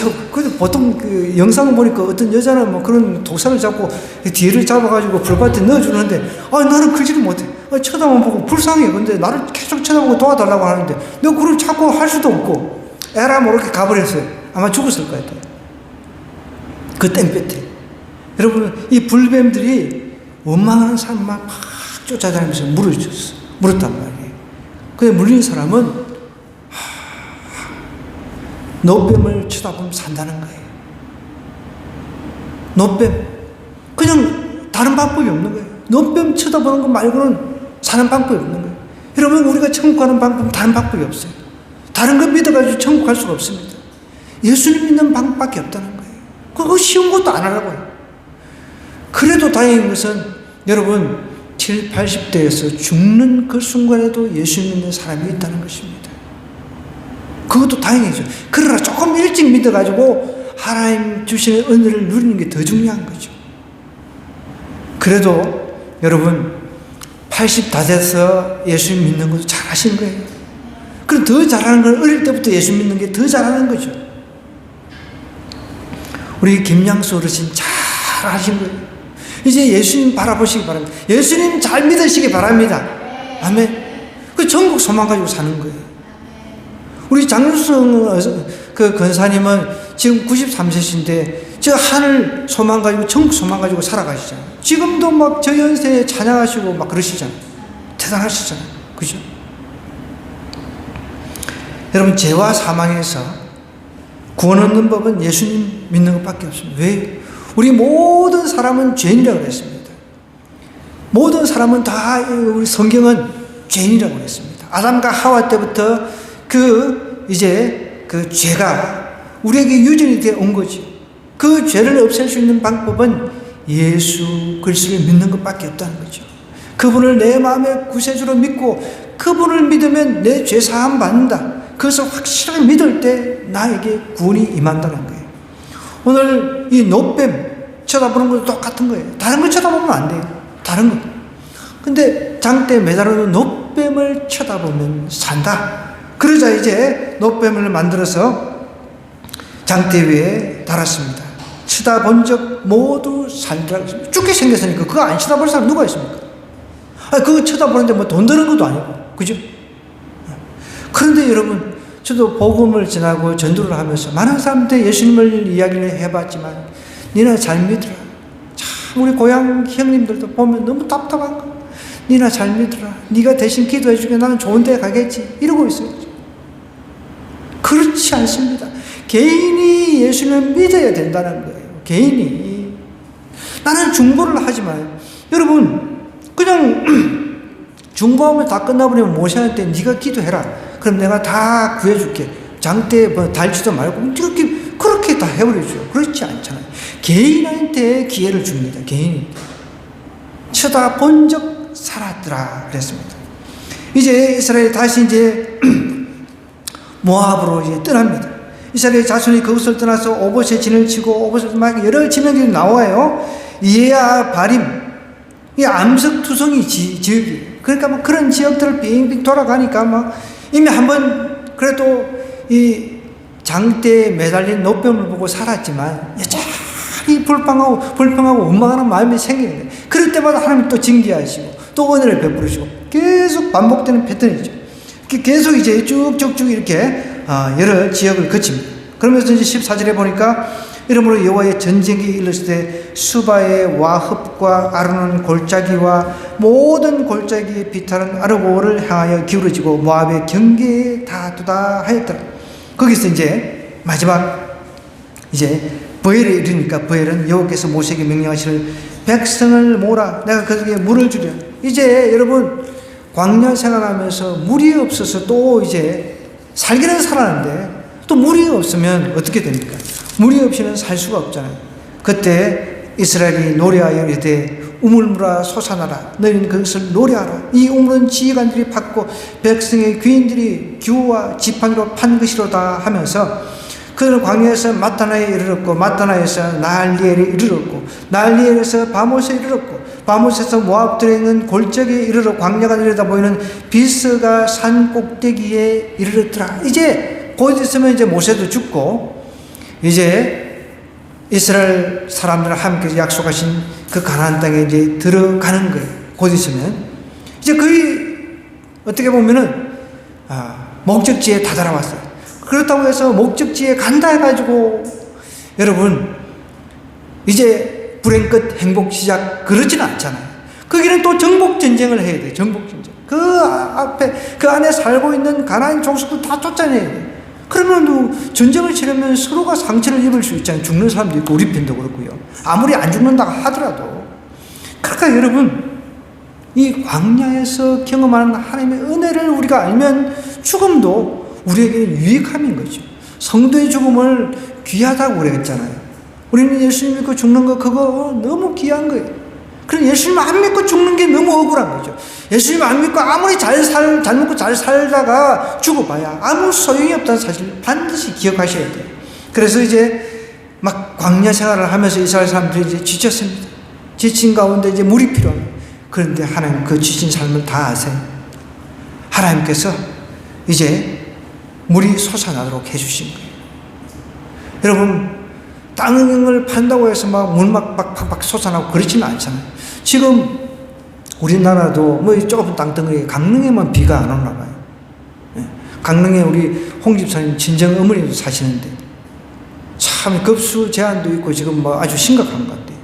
S1: 보통 영상을 보니까 어떤 여자는 뭐 그런 독사를 잡고 뒤를 잡아가지고 불밭에 넣어주는데, 나는 그지를 못해. 쳐다만 보고 불쌍해. 근데 나를 계속 쳐다보고 도와달라고 하는데, 내가 그걸 자꾸 할 수도 없고, 에라 모르게 가버렸어요. 아마 죽었을 거예요. 그 땡볕에. 여러분, 이 불뱀들이 원망하는 사람만 막 쫓아다니면서 물었단 말이에요. 그에 물린 사람은 노뱀을 쳐다보면 산다는 거예요. 노뱀. 그냥 다른 방법이 없는 거예요. 노뱀 쳐다보는 것 말고는 사는 방법이 없는 거예요. 여러분, 우리가 천국 가는 방법은 다른 방법이 없어요. 다른 거 믿어가지고 천국 갈 수가 없습니다. 예수님 믿는 방법밖에 없다는 거예요. 그거 쉬운 것도 안 하라고요. 그래도 다행인 것은 여러분 70, 80대에서 죽는 그 순간에도 예수 믿는 사람이 있다는 것입니다. 그것도 다행이죠. 그러나 조금 일찍 믿어가지고 하나님 주시는 은혜를 누리는 게 더 중요한 거죠. 그래도 여러분 80 다 돼서 예수 믿는 것도 잘하신 거예요. 그럼 더 잘하는 건 어릴 때부터 예수 믿는 게 더 잘하는 거죠. 우리 김양수 어르신 잘하신 거예요. 이제 예수님 바라보시기 바랍니다. 예수님 잘 믿으시기 바랍니다. 아멘. 그 전국 소망 가지고 사는 거예요. 우리 장윤성 그 권사님은 지금 93세신데 저 하늘 소망 가지고 전국 소망 가지고 살아가시잖아요. 지금도 막 저 연세에 찬양하시고 막 그러시잖아요. 대단하시잖아요. 그죠? 여러분, 죄와 사망에서 구원 얻는 법은 예수님 믿는 것밖에 없습니다. 왜? 우리 모든 사람은 죄인이라고 그랬습니다. 모든 사람은 다 우리 성경은 죄인이라고 그랬습니다. 아담과 하와 때부터 그 죄가 우리에게 유전이 되어 온 거지. 그 죄를 없앨 수 있는 방법은 예수 그리스도를 믿는 것밖에 없다는 거죠. 그분을 내 마음의 구세주로 믿고 그분을 믿으면 내 죄 사함 받는다. 그것을 확실하게 믿을 때 나에게 구원이 임한다는 거예요. 오늘 이 노뱀 쳐다보는 것도 똑같은 거예요. 다른 거 쳐다보면 안 돼요. 다른 거. 근데 장대에 매달아놓은 노뱀을 쳐다보면 산다. 그러자 이제 노뱀을 만들어서 장대 위에 달았습니다. 쳐다본 적 모두 살더라. 죽게 생겼으니까 그거 안 쳐다볼 사람 누가 있습니까? 그거 쳐다보는데 뭐 돈 드는 것도 아니고. 그죠? 그런데 여러분, 저도 복음을 전하고 전도를 하면서 많은 사람들 예수님을 이야기를 해봤지만 니나 잘 믿으라. 참 우리 고향 형님들도 보면 너무 답답한 거. 니나 잘 믿으라. 네가 대신 기도해 주게 나는 좋은 데 가겠지. 이러고 있어요. 그렇지 않습니다. 개인이 예수님을 믿어야 된다는 거예요. 개인이. 나는 중보를 하지만 여러분 그냥 중보하면 다 끝나버리면 모세한테 네가 기도해라. 그럼 내가 다 구해줄게. 장대에 뭐 달지도 말고 그렇게 다 해버리죠. 그렇지 않잖아요. 개인한테 기회를 줍니다. 개인이. 쳐다본 적 살았더라 그랬습니다. 이제 이스라엘이 다시 이제 모압으로 이제 떠납니다. 이스라엘 자손이 그것을 떠나서 오봇에 진을 치고 오봇에 막 여러 지명들이 나와요. 이에야 바림, 이 암석투성이 지역이. 그러니까 뭐 그런 지역들을 빙빙 돌아가니까 막 이미 한번 그래도 이 장대에 매달린 노뱀을 보고 살았지만 여전히 불평하고 원망하는 마음이 생기는데 그럴 때마다 하나님 또 징계하시고 또 은혜를 베풀으시고 계속 반복되는 패턴이죠. 계속 이제 쭉쭉쭉 이렇게 여러 지역을 거칩니다. 그러면서 이제 14절에 보니까 이러므로 여호와의 전쟁이 일렀을 수바의 와흡과 아르논 골짜기와 모든 골짜기의 비탈은 아르고를 향하여 기울어지고 모압의 경계에 닿도다 하였더라. 거기서 이제 마지막 이제 브엘에 이르니까 브엘은 여호와께서 모세에게 명령하시를 백성을 모으라. 내가 그들에게 물을 주려. 이제 여러분 광야 생활하면서 물이 없어서 또 이제 살기는 살았는데 또 물이 없으면 어떻게 됩니까? 물이 없이는 살 수가 없잖아요. 그때 이스라엘이 노래하여 이르되 우물물아 솟아나라. 너희는 그것을 노래하라. 이 우물은 지휘관들이 팠고 백성의 귀인들이 규와 지팡이로 판 것이로다 하면서 그들은 광야에서 마타나에 이르렀고 마타나에서 나할리엘에 이르렀고 나할리엘에서 바못에 이르렀고 바못에서 모압들에 있는 골짜기에 이르러 광야가 내려다 보이는 비스가 산 꼭대기에 이르렀더라. 이제 곧 있으면 이제 모세도 죽고 이제 이스라엘 사람들과 함께 약속하신 그 가나안 땅에 이제 들어가는 거예요. 곧 있으면 이제 거의 어떻게 보면은 목적지에 다다라왔어요. 그렇다고 해서 목적지에 간다 해가지고 여러분 이제 불행 끝 행복 시작 그러지는 않잖아요. 거기는 또 정복 전쟁을 해야 돼요. 정복 전쟁. 그 앞에 그 안에 살고 있는 가나안 족속도 다 쫓아내야 돼요. 그러면 전쟁을 치르면 서로가 상처를 입을 수 있잖아요. 죽는 사람도 있고 우리 편도 그렇고요. 아무리 안 죽는다고 하더라도. 그러니까 여러분 이 광야에서 경험하는 하나님의 은혜를 우리가 알면 죽음도 우리에게는 유익함인 거죠. 성도의 죽음을 귀하다고 그랬잖아요. 우리는 예수님 믿고 죽는 거 그거 너무 귀한 거예요. 그럼 예수님 안 믿고 죽는 게 너무 억울한 거죠. 예수님 안 믿고 아무리 잘 먹고 잘 살다가 죽어봐야 아무 소용이 없다는 사실을 반드시 기억하셔야 돼요. 그래서 이제 막 광야 생활을 하면서 이스라엘 사람들이 이제 지쳤습니다. 지친 가운데 이제 물이 필요합니다. 그런데 하나님 그 지친 삶을 다 아세요. 하나님께서 이제 물이 솟아나도록 해주신 거예요. 여러분 땅을 판다고 해서 막 물 막 팍팍 솟아나고 그렇지는 않잖아요. 지금 우리나라도 뭐 조금 땅덩어리 강릉에만 비가 안 오나 봐요. 강릉에 우리 홍 집사님 친정 어머니도 사시는데 참 급수 제한도 있고 지금 뭐 아주 심각한 것 같아요.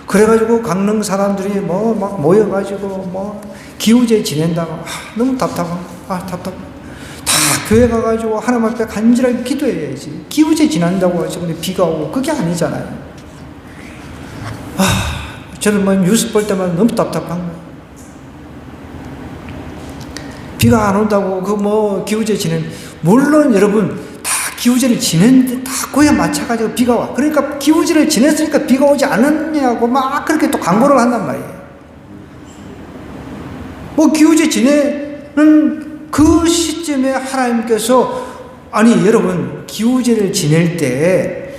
S1: 그래가지고 강릉 사람들이 뭐 막 모여가지고 뭐 기우제 지낸다고 너무 답답하고 답답. 다 교회 가가지고 하나님 앞에 간절하게 기도해야지. 기우제 지난다고 지금 비가 오고 그게 아니잖아요. 저는 뭐 뉴스 볼 때마다 너무 답답한 거예요. 비가 안 온다고 그 뭐 기우제 지낸 물론 여러분 다 기우제를 지냈는데 다 그에 맞춰가지고 비가 와. 그러니까 기우제를 지냈으니까 비가 오지 않았냐고 막 그렇게 또 광고를 한단 말이에요. 뭐 기우제 지내는 그 시점에 하나님께서 아니 여러분 기우제를 지낼 때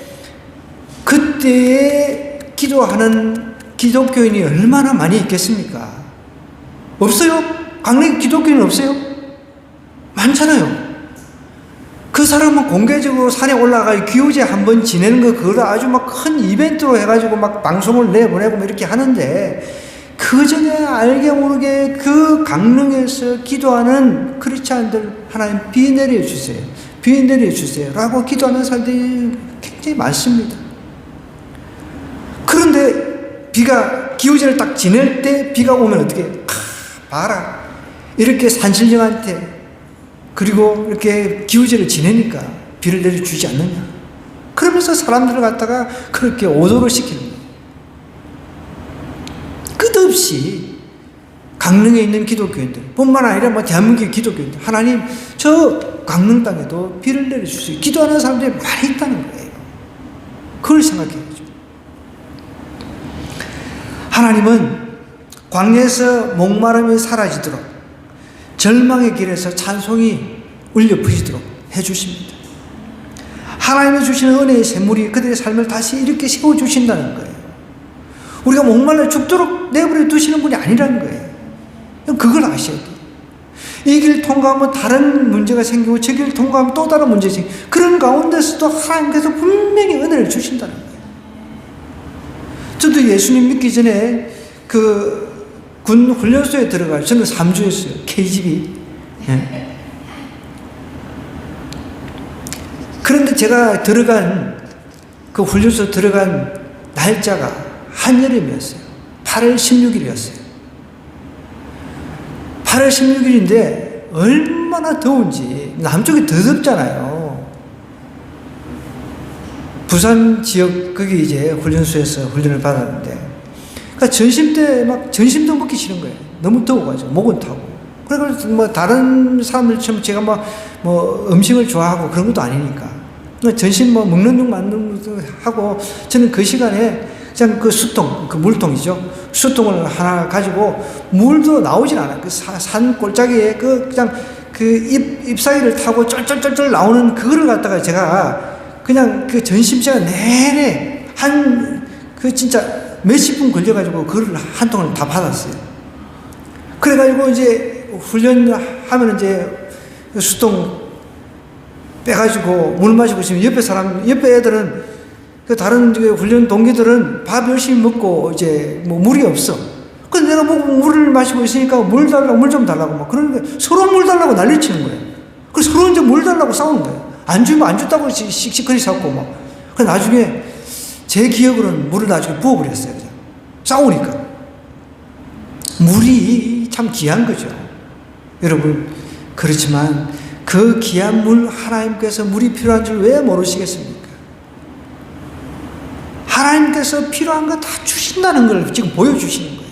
S1: 그때에 기도하는 기독교인이 얼마나 많이 있겠습니까? 없어요? 강릉에 기독교인 없어요? 많잖아요. 그 사람은 공개적으로 산에 올라가 기우제 한번 지내는 거 그걸 아주 막 큰 이벤트로 해가지고 막 방송을 내보내고 이렇게 하는데 그 전에 알게 모르게 그 강릉에서 기도하는 크리스찬들 하나님 비 내려주세요. 비 내려주세요. 라고 기도하는 사람들이 굉장히 많습니다. 그런데 비가 기우제를 딱 지낼 때 비가 오면 어떻게 해? 봐라. 이렇게 산신령한테 그리고 이렇게 기우제를 지내니까 비를 내려주지 않느냐. 그러면서 사람들을 갖다가 그렇게 오도를 시키는 거예요. 끝없이 강릉에 있는 기독교인들 뿐만 아니라 뭐 대한민국의 기독교인들 하나님 저 강릉 땅에도 비를 내려주세요. 기도하는 사람들이 많이 있다는 거예요. 그걸 생각해야죠. 하나님은 광야에서 목마름이 사라지도록 절망의 길에서 찬송이 울려 퍼지도록 해주십니다. 하나님이 주시는 은혜의 샘물이 그들의 삶을 다시 이렇게 세워주신다는 거예요. 우리가 목말라 죽도록 내버려 두시는 분이 아니라는 거예요. 그걸 아셔야 돼요. 이 길 통과하면 다른 문제가 생기고 저 길 통과하면 또 다른 문제가 생기고 그런 가운데서도 하나님께서 분명히 은혜를 주신다는 거예요. 저도 예수님 믿기 전에 그 군 훈련소에 들어가요. 저는 3주였어요. KGB. 예. 그런데 제가 들어간 그 훈련소 들어간 날짜가 한여름이었어요. 8월 16일이었어요. 8월 16일인데 얼마나 더운지 남쪽이 더 덥잖아요. 부산 지역 거기 이제 훈련소에서 훈련을 받았는데 그러니까 전심 때 막 전심도 먹기 싫은 거예요. 너무 더워가지고 목은 타고. 그래서 뭐 다른 사람들처럼 제가 뭐 음식을 좋아하고 그런 것도 아니니까 전신 뭐 먹는 둥 맞는 둥 하고, 저는 그 시간에 그냥 그 수통, 그 물통이죠. 수통을 하나 가지고 물도 나오질 않아요. 그 산 골짜기에 그냥 그 잎사귀를 타고 쩔쩔쩔쩔 나오는 그거를 갖다가 제가 그냥 그 전심제가 내내 그 진짜 몇십 분 걸려가지고 그거를 한 통을 다 받았어요. 그래가지고 이제 훈련하면 이제 수통 빼가지고 물 마시고 있으면 옆에 애들은 그 다른 훈련 동기들은 밥 열심히 먹고 이제 뭐 물이 없어. 그래서 내가 뭐 물을 마시고 있으니까 물 달라고, 물 좀 달라고 막 그러는데 서로 물 달라고 난리치는 거예요. 그래서 서로 이제 물 달라고 싸우는 거예요. 안 주면 안 줬다고 씩씩거리 싸우고 막. 그래서 나중에 제 기억으로는 물을 나중에 부어버렸어요. 그냥. 싸우니까. 물이 참 귀한 거죠. 여러분, 그렇지만 그 귀한 물, 하나님께서 물이 필요한 줄 왜 모르시겠습니까? 하나님께서 필요한 거 다 주신다는 걸 지금 보여주시는 거예요.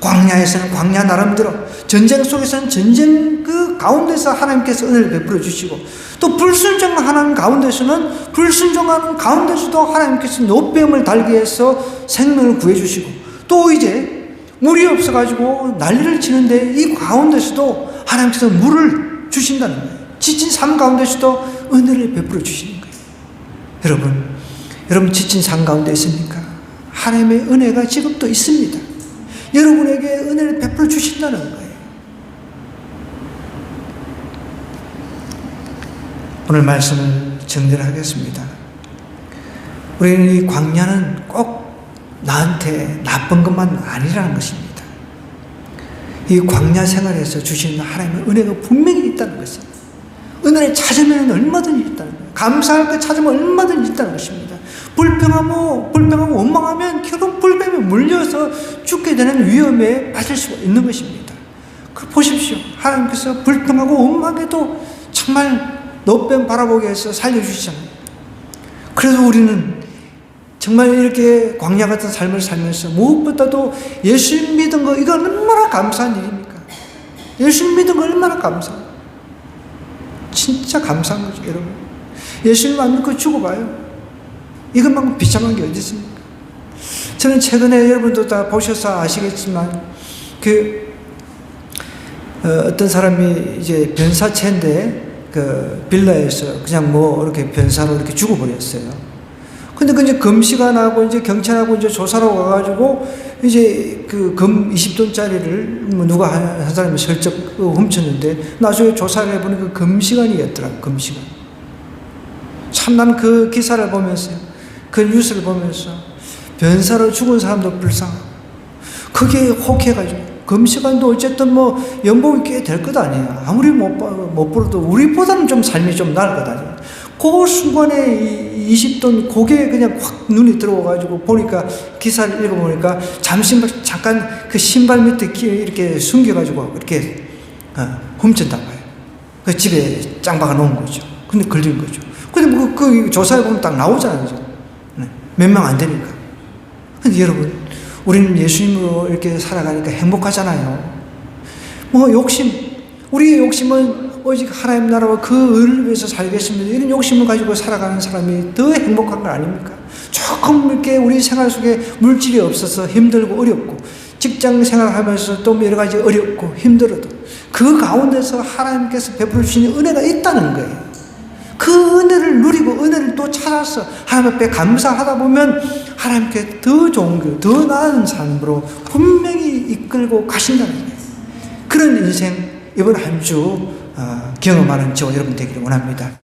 S1: 광야에서는 광야 나름대로, 전쟁 속에서는 전쟁 그 가운데서 하나님께서 은혜를 베풀어 주시고, 또 불순종하는 가운데서는 불순종하는 가운데서도 하나님께서 노뱀을 달게 해서 생명을 구해 주시고, 또 이제 물이 없어가지고 난리를 치는데 이 가운데서도 하나님께서 물을 주신다는 거예요. 지친 삶 가운데서도 은혜를 베풀어 주시는 거예요. 여러분 지친 삶 가운데 있습니까? 하나님의 은혜가 지금도 있습니다. 여러분에게 은혜를 베풀어 주신다는 거예요. 오늘 말씀을 정리하겠습니다. 우리는 이 광야는 꼭 나한테 나쁜 것만 아니라는 것입니다. 이 광야 생활에서 주시는 하나님의 은혜가 분명히 있다는 것입니다. 은혜를 찾으면 얼마든지 있다는 거예요. 감사할 것 찾으면 얼마든지 있다는 것입니다. 불평하고 원망하면 결국 불뱀에 물려서 죽게 되는 위험에 빠질 수가 있는 것입니다. 그 보십시오. 하나님께서 불평하고 원망해도 정말 노뱀 바라보게 해서 살려주시잖아요. 그래서 우리는 정말 이렇게 광야 같은 삶을 살면서 무엇보다도 예수 믿은 거, 이거 얼마나 감사한 일입니까? 예수 믿은 거 얼마나 감사해요. 진짜 감사한 거죠, 여러분. 예수님 안 믿고 죽어봐요. 이것만큼 비참한 게 어디 있습니까? 저는 최근에 여러분도 다 보셔서 아시겠지만, 어떤 사람이 이제 변사체인데, 빌라에서 그냥 뭐 이렇게 변사로 이렇게 죽어버렸어요. 근데 이제 검시관하고 이제 경찰하고 이제 조사로 가가지고 이제 금 20돈짜리를 누가 한 사람이 슬쩍 훔쳤는데 나중에 조사를 해보니까 검시관이었더라고요. 검시관. 참 난 그 기사를 보면서, 그 뉴스를 보면서 변사로 죽은 사람도 불쌍하고 그게 혹해가지고, 검시관도 어쨌든 뭐 연봉이 꽤 될 것 아니에요. 아무리 못 벌어도 우리보다는 좀 삶이 좀 나을 것 아니에요. 그 순간에 20돈 고개에 그냥 확 눈이 들어와가지고 보니까, 기사를 읽어보니까 잠깐 그 신발 밑에 이렇게 숨겨가지고 이렇게 훔쳤단 말이에요. 그 집에 짱박아 놓은 거죠. 근데 걸린 거죠. 근데 뭐 그 조사해보면 딱 나오잖아요. 몇 명 안 되니까. 근데 여러분, 우리는 예수님으로 이렇게 살아가니까 행복하잖아요. 뭐 우리의 욕심은 오직 하나님 나라와 그 의를 위해서 살겠습니다. 이런 욕심을 가지고 살아가는 사람이 더 행복한 건 아닙니까? 조금 이렇게 우리 생활 속에 물질이 없어서 힘들고 어렵고, 직장 생활하면서 또 여러 가지 어렵고 힘들어도 그 가운데서 하나님께서 베풀어 주시는 은혜가 있다는 거예요. 그 은혜를 누리고 은혜를 또 찾아서 하나님 앞에 감사하다 보면 하나님께 더 좋은 길, 더 나은 삶으로 분명히 이끌고 가신다는 거예요. 그런 인생 이번 한 주 경험하는 저와 여러분 되기를 원합니다.